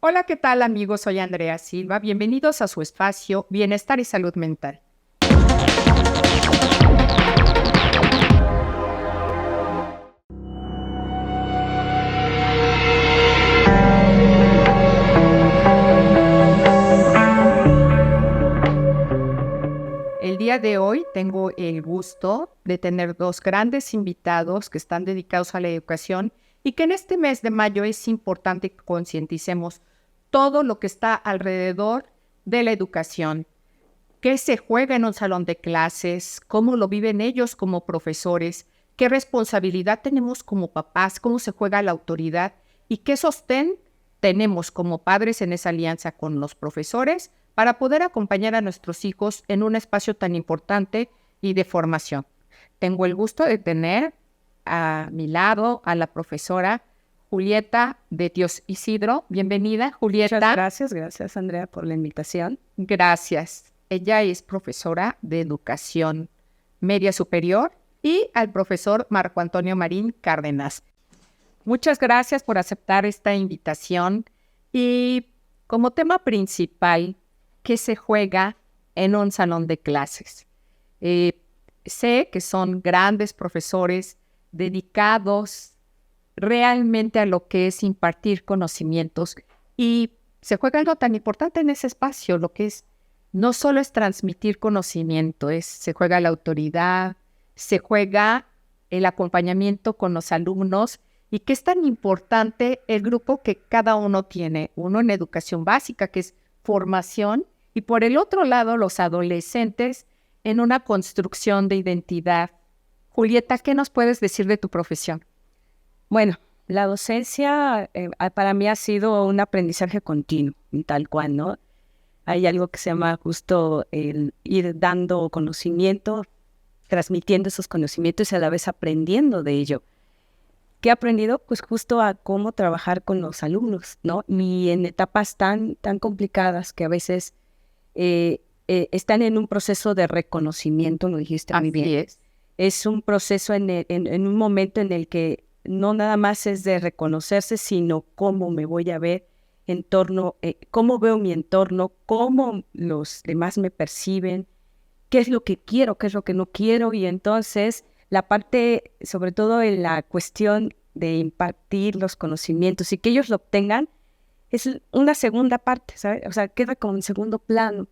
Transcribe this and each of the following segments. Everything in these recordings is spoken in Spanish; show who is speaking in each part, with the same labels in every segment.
Speaker 1: Hola, ¿qué tal amigos? Soy Andrea Silva. Bienvenidos a su espacio Bienestar y Salud Mental. El día de hoy tengo el gusto de tener dos grandes invitados que están dedicados a la educación y que en este mes de mayo es importante que concienticemos todo lo que está alrededor de la educación. ¿Qué se juega en un salón de clases? ¿Cómo lo viven ellos como profesores? ¿Qué responsabilidad tenemos como papás? ¿Cómo se juega la autoridad? ¿Y qué sostén tenemos como padres en esa alianza con los profesores para poder acompañar a nuestros hijos en un espacio tan importante y de formación? Tengo el gusto de tener a mi lado a la profesora Julieta de Dios Isidro. Bienvenida, Julieta.
Speaker 2: Muchas gracias Andrea por la invitación.
Speaker 1: Gracias. Ella es profesora de educación media superior y al profesor Marco Antonio Marín Cárdenas. Muchas gracias por aceptar esta invitación y como tema principal, ¿qué se juega en un salón de clases? Sé que son grandes profesores dedicados realmente a lo que es impartir conocimientos y se juega algo tan importante en ese espacio, lo que es no solo es transmitir conocimiento, se juega la autoridad, se juega el acompañamiento con los alumnos y que es tan importante el grupo que cada uno tiene, uno en educación básica, que es formación, y por el otro lado los adolescentes en una construcción de identidad. Julieta, ¿qué nos puedes decir de tu profesión?
Speaker 2: Bueno, la docencia para mí ha sido un aprendizaje continuo, tal cual, ¿no? Hay algo que se llama justo el ir dando conocimiento, transmitiendo esos conocimientos y a la vez aprendiendo de ello. ¿Qué he aprendido? Pues justo a cómo trabajar con los alumnos, ¿no? Y en etapas tan complicadas que a veces están en un proceso de reconocimiento, lo dijiste muy bien. Es un proceso en un momento en el que no nada más es de reconocerse, sino cómo me voy a ver en torno, cómo veo mi entorno, cómo los demás me perciben, qué es lo que quiero, qué es lo que no quiero. Y entonces la parte, sobre todo en la cuestión de impartir los conocimientos y que ellos lo obtengan, es una segunda parte, ¿sabes? O sea, queda como en segundo plano,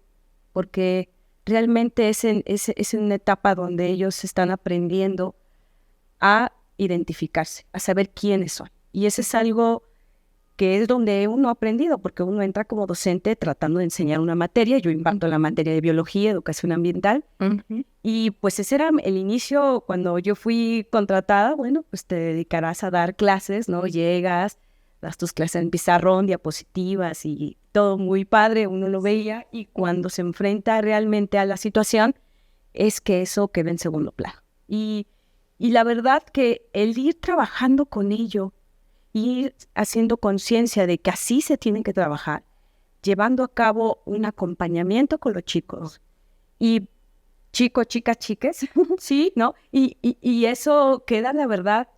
Speaker 2: porque realmente es en una etapa donde ellos están aprendiendo a identificarse, a saber quiénes son. Y eso es algo que es donde uno ha aprendido, porque uno entra como docente tratando de enseñar una materia. Yo imparto la materia de biología, educación ambiental, y pues ese era el inicio cuando yo fui contratada. Bueno, pues te dedicarás a dar clases, ¿no? Llegas, das tus clases en pizarrón, diapositivas y todo muy padre, uno lo veía, y cuando se enfrenta realmente a la situación, es que eso queda en segundo plano. Y la verdad que el ir trabajando con ello, ir haciendo conciencia de que así se tiene que trabajar, llevando a cabo un acompañamiento con los chicos, y chicos, chicas, chiques, sí, ¿no? Y eso queda, la verdad,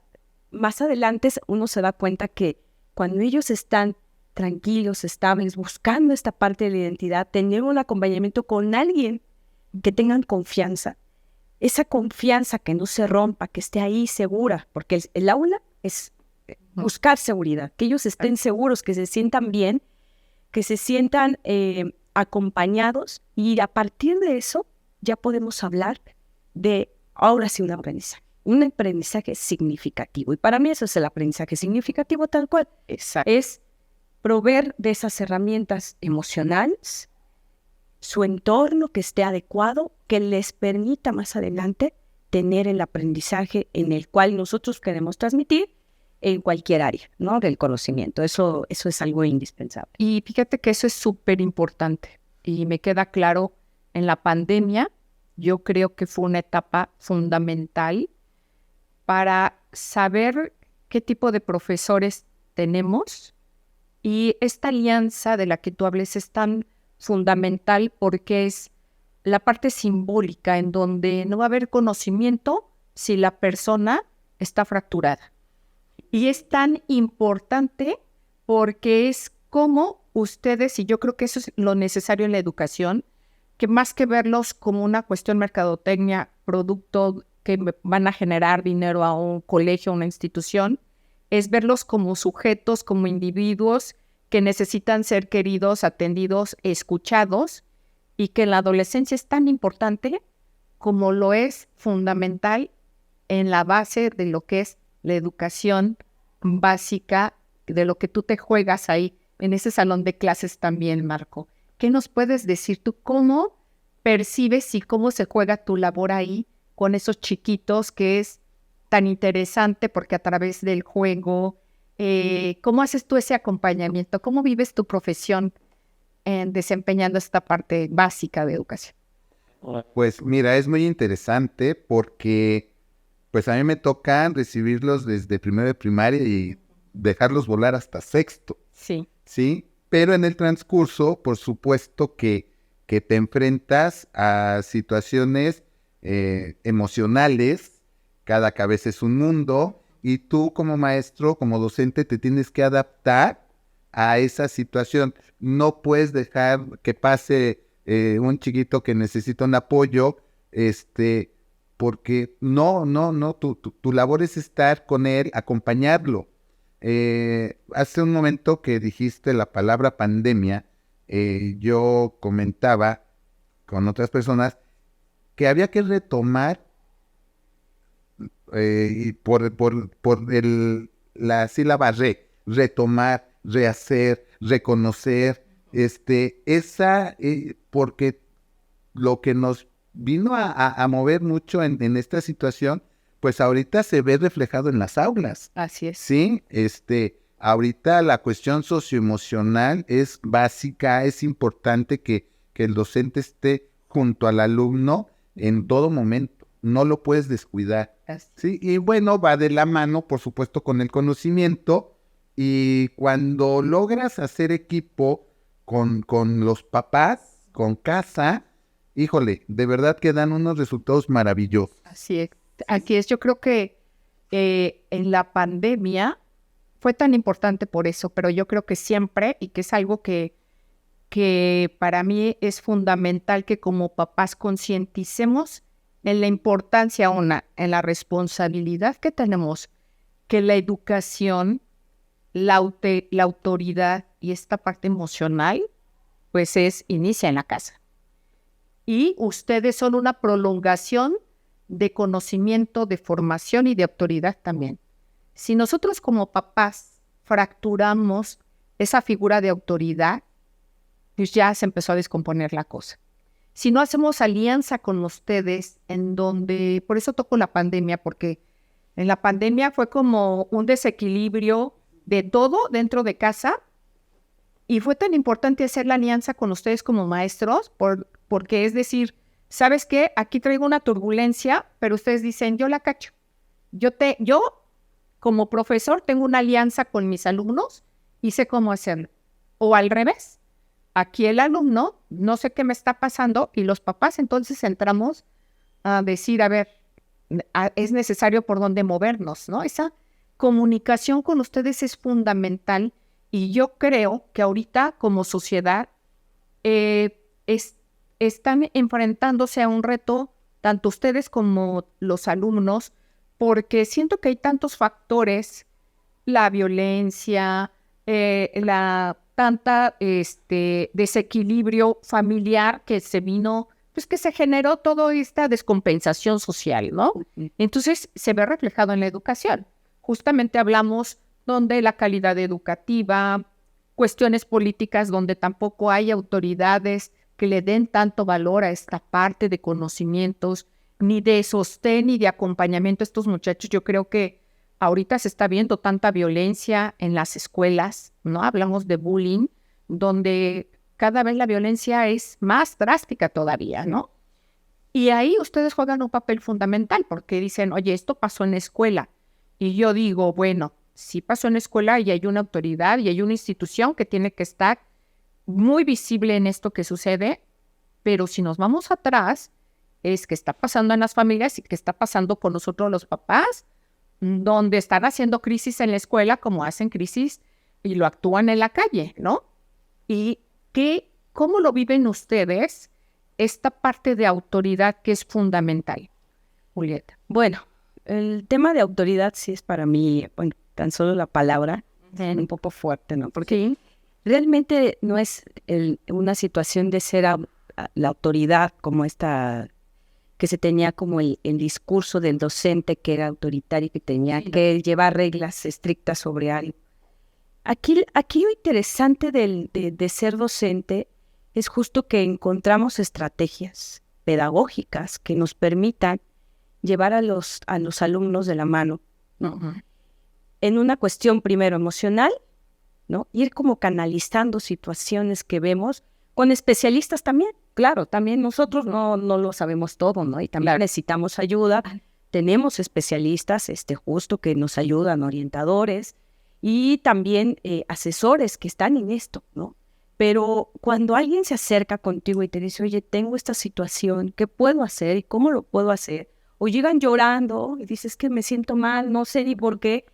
Speaker 2: más adelante uno se da cuenta que cuando ellos están tranquilos, estables, buscando esta parte de la identidad, tener un acompañamiento con alguien que tengan confianza, esa confianza que no se rompa, que esté ahí segura, porque el aula es buscar seguridad, que ellos estén seguros, que se sientan bien, que se sientan acompañados, y a partir de eso ya podemos hablar de, ahora sí, un aprendizaje significativo. Y para mí eso es el aprendizaje significativo tal cual.
Speaker 1: Exacto.
Speaker 2: Es proveer de esas herramientas emocionales, su entorno que esté adecuado, que les permita más adelante tener el aprendizaje en el cual nosotros queremos transmitir en cualquier área, ¿no? Del conocimiento. Eso es algo indispensable.
Speaker 1: Y fíjate que eso es súper importante. Y me queda claro, en la pandemia, yo creo que fue una etapa fundamental para saber qué tipo de profesores tenemos. Y esta alianza de la que tú hables es tan fundamental porque es la parte simbólica en donde no va a haber conocimiento si la persona está fracturada. Y es tan importante porque es como ustedes, y yo creo que eso es lo necesario en la educación, que más que verlos como una cuestión mercadotecnia, producto que van a generar dinero a un colegio, a una institución, es verlos como sujetos, como individuos que necesitan ser queridos, atendidos, escuchados, y que la adolescencia es tan importante como lo es fundamental en la base de lo que es la educación básica, de lo que tú te juegas ahí, en ese salón de clases también, Marco. ¿Qué nos puedes decir tú? ¿Cómo percibes y cómo se juega tu labor ahí con esos chiquitos que es tan interesante porque a través del juego, ¿cómo haces tú ese acompañamiento? ¿Cómo vives tu profesión desempeñando esta parte básica de educación?
Speaker 3: Pues mira, es muy interesante porque pues a mí me toca recibirlos desde primero de primaria y dejarlos volar hasta sexto,
Speaker 1: Sí.
Speaker 3: ¿sí? Pero en el transcurso, por supuesto que te enfrentas a situaciones emocionales, cada cabeza es un mundo, y tú como maestro, como docente, te tienes que adaptar a esa situación. No puedes dejar que pase un chiquito que necesita un apoyo, porque tu labor es estar con él, acompañarlo. Hace un momento que dijiste la palabra pandemia, yo comentaba con otras personas que había que retomar y la sílaba retomar, rehacer, reconocer, porque lo que nos vino a mover mucho en esta situación, pues ahorita se ve reflejado en las aulas.
Speaker 1: Así es.
Speaker 3: Sí, ahorita la cuestión socioemocional es básica, es importante que el docente esté junto al alumno en todo momento, no lo puedes descuidar. Sí, y bueno, va de la mano, por supuesto, con el conocimiento, y cuando logras hacer equipo con los papás, con casa, híjole, de verdad que dan unos resultados maravillosos.
Speaker 1: Así es. Aquí es, yo creo que en la pandemia fue tan importante por eso, pero yo creo que siempre, y que es algo que para mí es fundamental que como papás concienticemos en la importancia, en la responsabilidad que tenemos, que la educación, la autoridad y esta parte emocional, pues inicia en la casa. Y ustedes son una prolongación de conocimiento, de formación y de autoridad también. Si nosotros como papás fracturamos esa figura de autoridad, pues ya se empezó a descomponer la cosa. Si no hacemos alianza con ustedes, en donde, por eso toco la pandemia, porque en la pandemia fue como un desequilibrio de todo dentro de casa, y fue tan importante hacer la alianza con ustedes como maestros, porque es decir, ¿sabes qué? Aquí traigo una turbulencia, pero ustedes dicen, yo la cacho. Yo como profesor tengo una alianza con mis alumnos y sé cómo hacerlo. O al revés, aquí el alumno no sé qué me está pasando y los papás entonces entramos a decir, a ver, es necesario por dónde movernos, ¿no? Esa comunicación con ustedes es fundamental, y yo creo que ahorita como sociedad están enfrentándose a un reto, tanto ustedes como los alumnos, porque siento que hay tantos factores, la violencia, tanta desequilibrio familiar que se vino, pues que se generó toda esta descompensación social, ¿no? Entonces se ve reflejado en la educación. Justamente hablamos donde la calidad educativa, cuestiones políticas donde tampoco hay autoridades que le den tanto valor a esta parte de conocimientos, ni de sostén ni de acompañamiento a estos muchachos. Yo creo que ahorita se está viendo tanta violencia en las escuelas, ¿no? Hablamos de bullying, donde cada vez la violencia es más drástica todavía, ¿no? Y ahí ustedes juegan un papel fundamental, porque dicen, oye, esto pasó en la escuela. Y yo digo, bueno, sí pasó en la escuela y hay una autoridad y hay una institución que tiene que estar muy visible en esto que sucede, pero si nos vamos atrás, es que está pasando en las familias y que está pasando con nosotros los papás, donde están haciendo crisis en la escuela como hacen crisis y lo actúan en la calle, ¿no? ¿Y cómo lo viven ustedes esta parte de autoridad que es fundamental, Julieta?
Speaker 2: Bueno, el tema de autoridad sí es para mí, bueno, tan solo la palabra es un poco fuerte, ¿no? Porque
Speaker 1: Sí.
Speaker 2: realmente no es una situación de ser la autoridad como esta, que se tenía como el discurso del docente que era autoritario y que tenía que llevar reglas estrictas sobre algo. Aquí lo interesante de ser docente es justo que encontramos estrategias pedagógicas que nos permitan llevar a los alumnos de la mano, ¿no? En una cuestión primero emocional, ¿no? Ir como canalizando situaciones que vemos con especialistas también. Claro, también nosotros no lo sabemos todo, ¿no? Y también necesitamos ayuda. Tenemos especialistas justo que nos ayudan, orientadores y también asesores que están en esto, ¿no? Pero cuando alguien se acerca contigo y te dice, oye, tengo esta situación, ¿qué puedo hacer y cómo lo puedo hacer? O llegan llorando y dices que me siento mal, no sé ni por qué.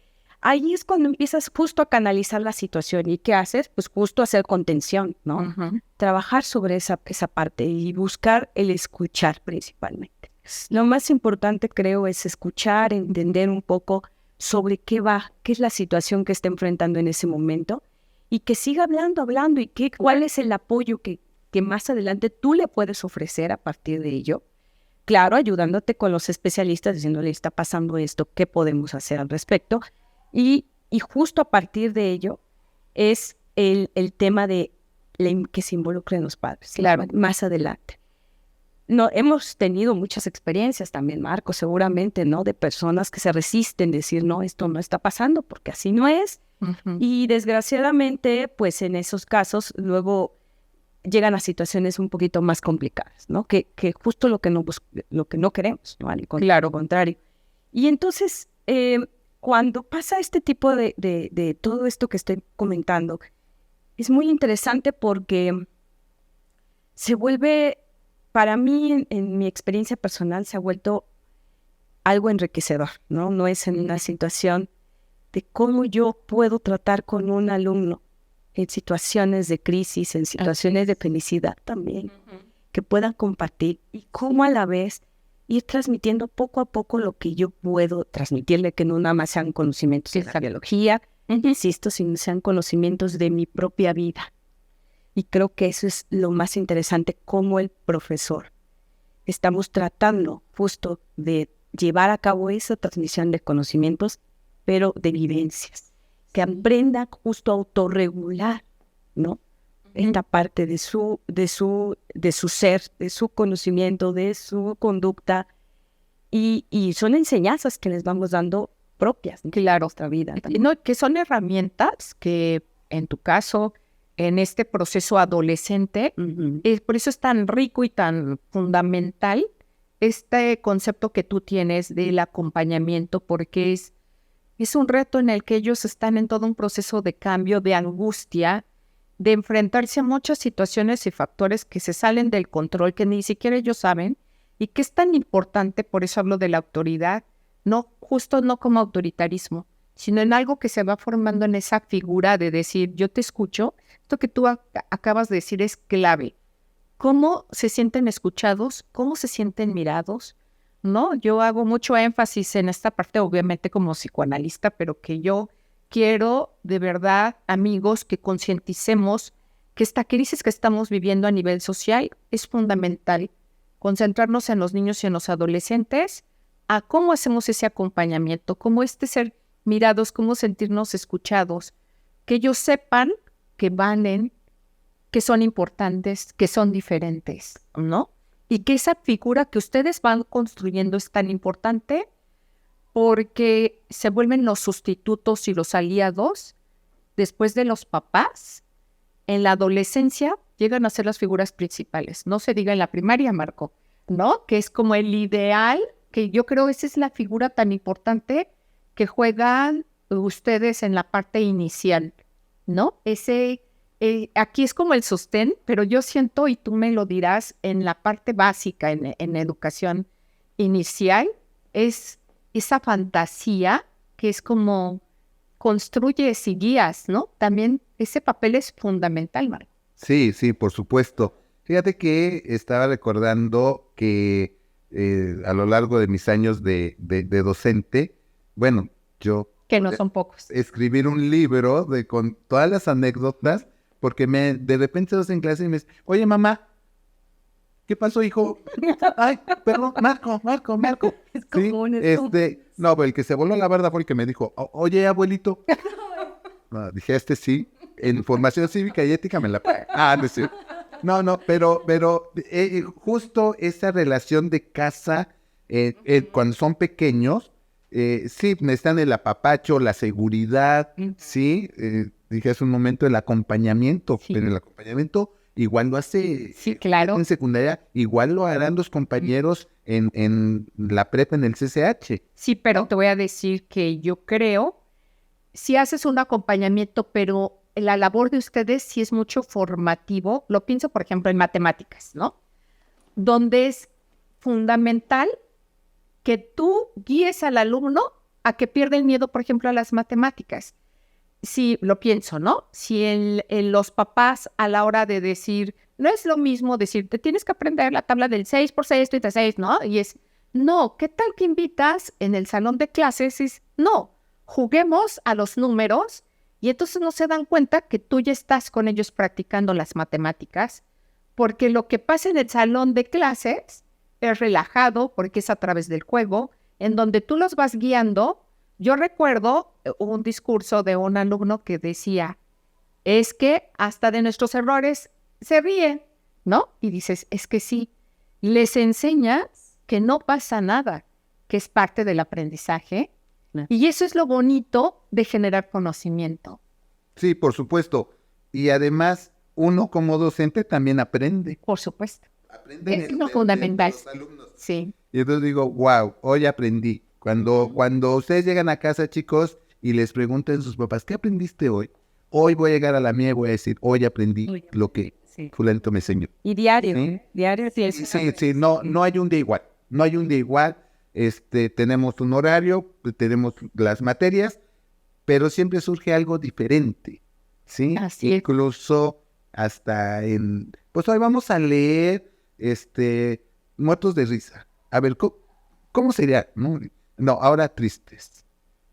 Speaker 2: Ahí es cuando empiezas justo a canalizar la situación. ¿Y qué haces? Pues justo hacer contención, ¿no? Trabajar sobre esa parte y buscar el escuchar principalmente. Lo más importante, creo, es escuchar, entender un poco sobre qué va, qué es la situación que está enfrentando en ese momento y que siga hablando y cuál es el apoyo que más adelante tú le puedes ofrecer a partir de ello. Claro, ayudándote con los especialistas, diciéndole, está pasando esto, ¿qué podemos hacer al respecto? Y justo a partir de ello es el tema de que se involucren los padres.
Speaker 1: Claro.
Speaker 2: Más adelante. No, hemos tenido muchas experiencias también, Marco, seguramente, ¿no? De personas que se resisten a decir, no, esto no está pasando porque así no es. Y desgraciadamente, pues en esos casos luego llegan a situaciones un poquito más complicadas, ¿no? Que justo lo que no queremos, ¿no? Al contrario. Y entonces, cuando pasa este tipo de todo esto que estoy comentando, es muy interesante porque se vuelve, para mí, en mi experiencia personal, se ha vuelto algo enriquecedor, ¿no? No es en una situación de cómo yo puedo tratar con un alumno en situaciones de crisis, en situaciones de felicidad también, que puedan compartir y cómo a la vez ir transmitiendo poco a poco lo que yo puedo transmitirle, que no nada más sean conocimientos de la biología, insisto, sino sean conocimientos de mi propia vida. Y creo que eso es lo más interesante, como el profesor estamos tratando justo de llevar a cabo esa transmisión de conocimientos, pero de vivencias, que aprenda justo a autorregular, ¿no? Esta parte de su ser, de su conocimiento, de su conducta, y son enseñanzas que les vamos dando propias, ¿no?
Speaker 1: Claro.
Speaker 2: Nuestra vida.
Speaker 1: No, que son herramientas que, en tu caso, en este proceso adolescente, por eso es tan rico y tan fundamental este concepto que tú tienes del acompañamiento, porque es un reto en el que ellos están en todo un proceso de cambio, de angustia, de enfrentarse a muchas situaciones y factores que se salen del control, que ni siquiera ellos saben, y que es tan importante, por eso hablo de la autoridad, no como autoritarismo, sino en algo que se va formando en esa figura de decir, yo te escucho. Esto que tú acabas de decir es clave. ¿Cómo se sienten escuchados? ¿Cómo se sienten mirados? ¿No? Yo hago mucho énfasis en esta parte, obviamente como psicoanalista, pero que yo quiero de verdad, amigos, que concienticemos que esta crisis que estamos viviendo a nivel social es fundamental. Concentrarnos en los niños y en los adolescentes, a cómo hacemos ese acompañamiento, cómo ser mirados, cómo sentirnos escuchados, que ellos sepan que valen, que son importantes, que son diferentes, ¿no? Y que esa figura que ustedes van construyendo es tan importante porque se vuelven los sustitutos y los aliados después de los papás. En la adolescencia llegan a ser las figuras principales. No se diga en la primaria, Marco, ¿no? Que es como el ideal, que yo creo esa es la figura tan importante que juegan ustedes en la parte inicial, ¿no? Aquí es como el sostén, pero yo siento, y tú me lo dirás, en la parte básica, en educación inicial, es esa fantasía que es como construyes y guías, ¿no? También ese papel es fundamental, Marco.
Speaker 3: Sí, sí, por supuesto. Fíjate que estaba recordando que a lo largo de mis años de docente, bueno, yo
Speaker 1: Que no son pocos.
Speaker 3: escribir un libro con todas las anécdotas, porque de repente estás en clase y me dices, oye mamá, ¿qué pasó, hijo? Ay, perdón, Marco.
Speaker 2: Es
Speaker 3: Sí,
Speaker 2: común,
Speaker 3: no, pero el que se voló la barda fue el que me dijo, oye, abuelito. No, dije, sí, en formación cívica y ética me la... No es cierto. No, pero justo esa relación de casa, cuando son pequeños, sí, necesitan el apapacho, la seguridad, sí, dije hace un momento el acompañamiento,
Speaker 1: Sí.
Speaker 3: pero el acompañamiento igual lo hace
Speaker 1: Sí, claro.
Speaker 3: en secundaria, igual lo harán los compañeros en la prepa, en el CCH.
Speaker 1: Sí, pero te voy a decir que yo creo, si haces un acompañamiento, pero la labor de ustedes sí es mucho formativo, lo pienso, por ejemplo, en matemáticas, ¿no? Donde es fundamental que tú guíes al alumno a que pierda el miedo, por ejemplo, a las matemáticas. Sí, lo pienso, ¿no? Si los papás a la hora de decir, no es lo mismo decir, te tienes que aprender la tabla del 6 por 6, 36, ¿no? Y es, no, ¿qué tal que invitas en el salón de clases? Es, no, juguemos a los números y entonces no se dan cuenta que tú ya estás con ellos practicando las matemáticas, porque lo que pasa en el salón de clases es relajado, porque es a través del juego, en donde tú los vas guiando. Yo recuerdo un discurso de un alumno que decía, es que hasta de nuestros errores se ríen, ¿no? Y dices, es que sí, les enseñas que no pasa nada, que es parte del aprendizaje. Y eso es lo bonito de generar conocimiento.
Speaker 3: Sí, por supuesto. Y además, uno como docente también aprende.
Speaker 1: Por supuesto.
Speaker 3: Aprende
Speaker 1: Es lo fundamental.
Speaker 3: los alumnos.
Speaker 1: Sí.
Speaker 3: Y entonces digo, wow, hoy aprendí. Cuando ustedes llegan a casa, chicos, y les pregunten a sus papás, ¿qué aprendiste hoy? Hoy voy a llegar a la mía y voy a decir, hoy aprendí lo que fulanito me enseñó.
Speaker 2: Y diario,
Speaker 3: ¿Sí?
Speaker 2: diario sí es.
Speaker 3: Sí, no hay un día igual. No hay un día igual. Tenemos un horario, tenemos las materias, pero siempre surge algo diferente, ¿sí?
Speaker 1: Así es.
Speaker 3: Incluso hasta pues hoy vamos a leer, Muertos de risa. A ver, ¿cómo sería? No, ahora tristes,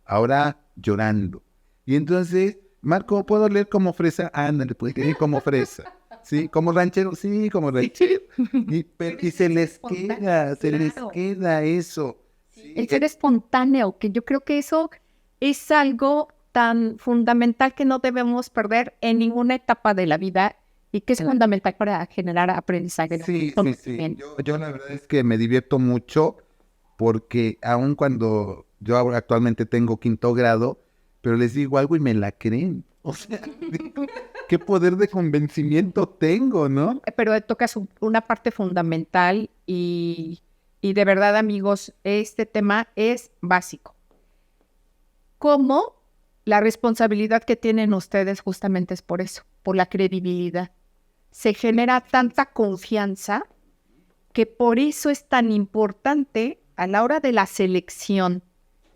Speaker 3: ahora llorando. Y entonces, Marco, ¿puedo leer como fresa? Ándale, puedes leer como fresa. ¿Sí? ¿Como ranchero? Sí, como ranchero. Y se les queda eso. Sí.
Speaker 1: El ser espontáneo, que yo creo que eso es algo tan fundamental que no debemos perder en ninguna etapa de la vida y que es fundamental para generar aprendizaje.
Speaker 3: Sí. Yo la verdad es que me divierto mucho porque aun cuando yo actualmente tengo 5º grado, pero les digo algo y me la creen. O sea, qué poder de convencimiento tengo, ¿no?
Speaker 1: Pero tocas una parte fundamental y de verdad, amigos, este tema es básico. ¿Cómo? La responsabilidad que tienen ustedes justamente es por eso, por la credibilidad. Se genera tanta confianza que por eso es tan importante a la hora de la selección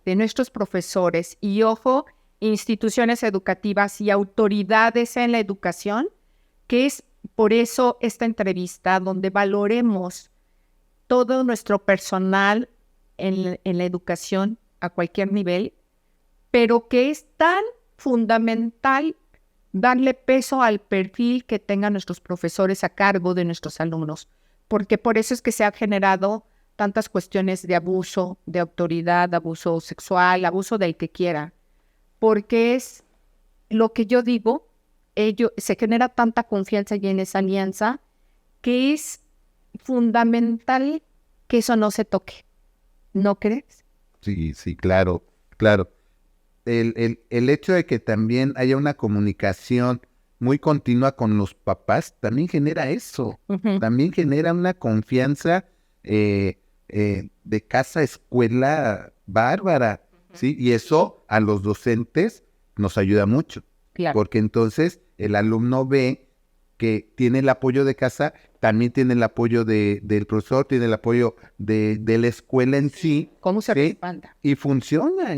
Speaker 1: de nuestros profesores y, ojo, instituciones educativas y autoridades en la educación, que es por eso esta entrevista donde valoremos todo nuestro personal en la educación a cualquier nivel, pero que es tan fundamental darle peso al perfil que tengan nuestros profesores a cargo de nuestros alumnos, porque por eso es que se han generado tantas cuestiones de abuso, de autoridad, abuso sexual, abuso del que quiera, porque es lo que yo digo, se genera tanta confianza y en esa alianza que es fundamental que eso no se toque, ¿no crees?
Speaker 3: Sí, claro. El hecho de que también haya una comunicación muy continua con los papás también genera eso.
Speaker 1: Uh-huh.
Speaker 3: También genera una confianza de casa a escuela bárbara, ¿sí? Y eso a los docentes nos ayuda mucho.
Speaker 1: Claro.
Speaker 3: Porque entonces el alumno ve que tiene el apoyo de casa, también tiene el apoyo del profesor, tiene el apoyo de la escuela en sí.
Speaker 1: ¿Cómo se
Speaker 3: ¿sí?
Speaker 1: respalda?
Speaker 3: Y funciona,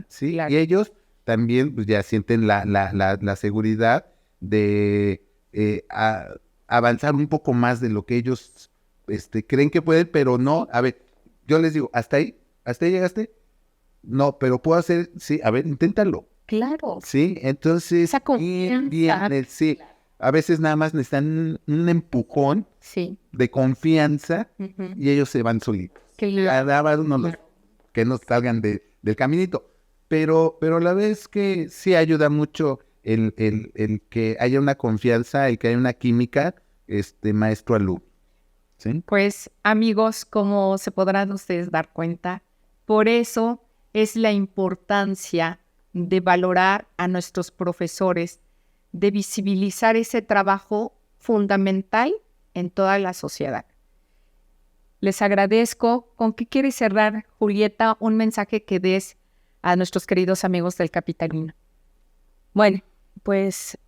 Speaker 3: ¿sí?
Speaker 1: Claro.
Speaker 3: Y ellos también pues, ya sienten la seguridad de avanzar un poco más de lo que ellos creen que pueden, pero no. A ver, yo les digo, ¿hasta ahí llegaste? No, pero puedo hacer, sí, a ver, inténtalo.
Speaker 1: Claro.
Speaker 3: Sí, entonces,
Speaker 1: Esa confianza.
Speaker 3: sí, a veces nada más necesitan un empujón
Speaker 1: Sí.
Speaker 3: de confianza
Speaker 1: Ujú.
Speaker 3: y ellos se van solitos.
Speaker 1: Claro.
Speaker 3: Cada uno que no salgan del caminito. Pero la verdad es que sí ayuda mucho el que haya una confianza, el que haya una química, maestro-alumno. ¿Sí?
Speaker 1: Pues amigos, como se podrán ustedes dar cuenta, por eso es la importancia de valorar a nuestros profesores, de visibilizar ese trabajo fundamental en toda la sociedad. Les agradezco. ¿Con qué quieres cerrar, Julieta, un mensaje que des a nuestros queridos amigos del Capitalino?
Speaker 2: Bueno, pues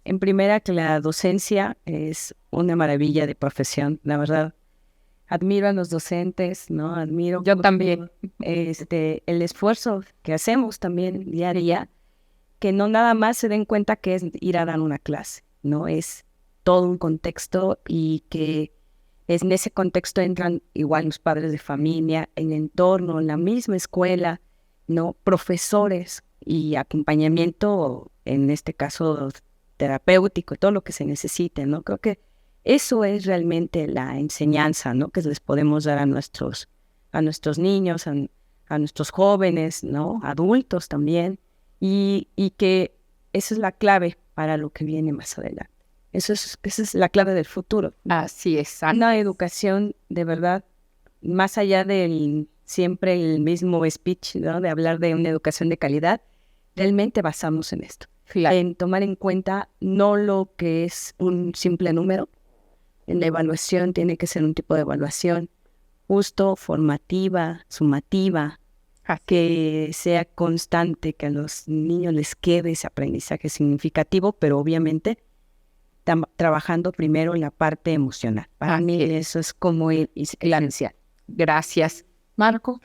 Speaker 2: en primera que la docencia es una maravilla de profesión, la verdad. Admiro a los docentes, ¿no? Admiro
Speaker 1: Yo también.
Speaker 2: el esfuerzo que hacemos también día a día, que no nada más se den cuenta que es ir a dar una clase, ¿no? Es todo un contexto y que en ese contexto entran igual los padres de familia, el entorno, la misma escuela, ¿no? Profesores y acompañamiento, en este caso terapéutico, todo lo que se necesite, ¿no? Creo que eso es realmente la enseñanza, ¿no? Que les podemos dar a nuestros niños, a nuestros jóvenes, ¿no? Adultos también, y que esa es la clave para lo que viene más adelante. Esa es la clave del futuro.
Speaker 1: Así es.
Speaker 2: Una educación de verdad, más allá del siempre el mismo speech, ¿no? De hablar de una educación de calidad, realmente basamos en esto.
Speaker 1: Claro.
Speaker 2: En tomar en cuenta no lo que es un simple número. En la evaluación tiene que ser un tipo de evaluación justo, formativa, sumativa, que sea constante, que a los niños les quede ese aprendizaje significativo, pero obviamente trabajando primero en la parte emocional. Para mí eso es como esencial.
Speaker 1: Gracias. Marco.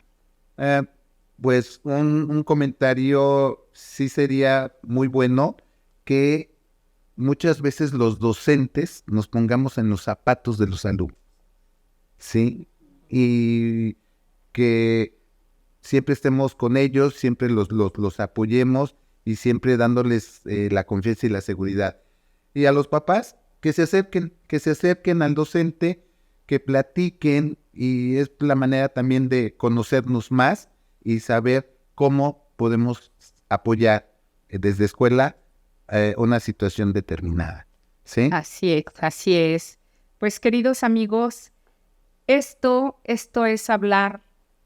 Speaker 3: Pues un comentario sí sería muy bueno, que muchas veces los docentes nos pongamos en los zapatos de los alumnos, ¿sí? Y que siempre estemos con ellos, siempre los apoyemos y siempre dándoles la confianza y la seguridad. Y a los papás, que se acerquen al docente, que platiquen, y es la manera también de conocernos más y saber cómo podemos apoyar desde escuela una situación determinada. ¿Sí?
Speaker 1: Así es, así es. Pues queridos amigos, esto es hablar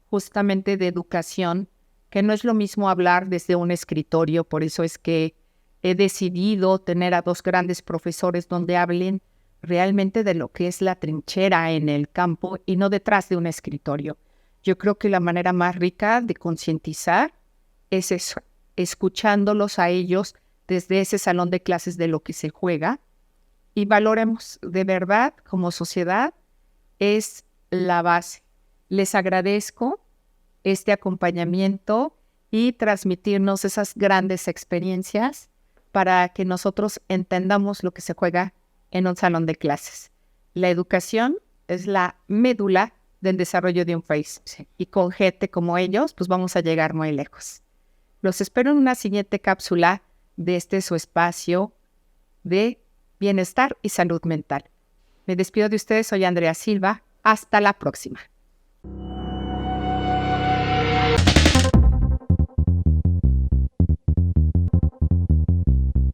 Speaker 1: justamente de educación, que no es lo mismo hablar desde un escritorio, por eso es que he decidido tener a dos grandes profesores donde hablen realmente de lo que es la trinchera en el campo y no detrás de un escritorio. Yo creo que la manera más rica de concientizar es eso, escuchándolos a ellos desde ese salón de clases de lo que se juega, y valoremos de verdad como sociedad, es la base. Les agradezco este acompañamiento y transmitirnos esas grandes experiencias para que nosotros entendamos lo que se juega en un salón de clases. La educación es la médula del desarrollo de un país. Sí. Y con gente como ellos, pues vamos a llegar muy lejos. Los espero en una siguiente cápsula de su espacio de bienestar y salud mental. Me despido de ustedes, soy Andrea Silva. Hasta la próxima.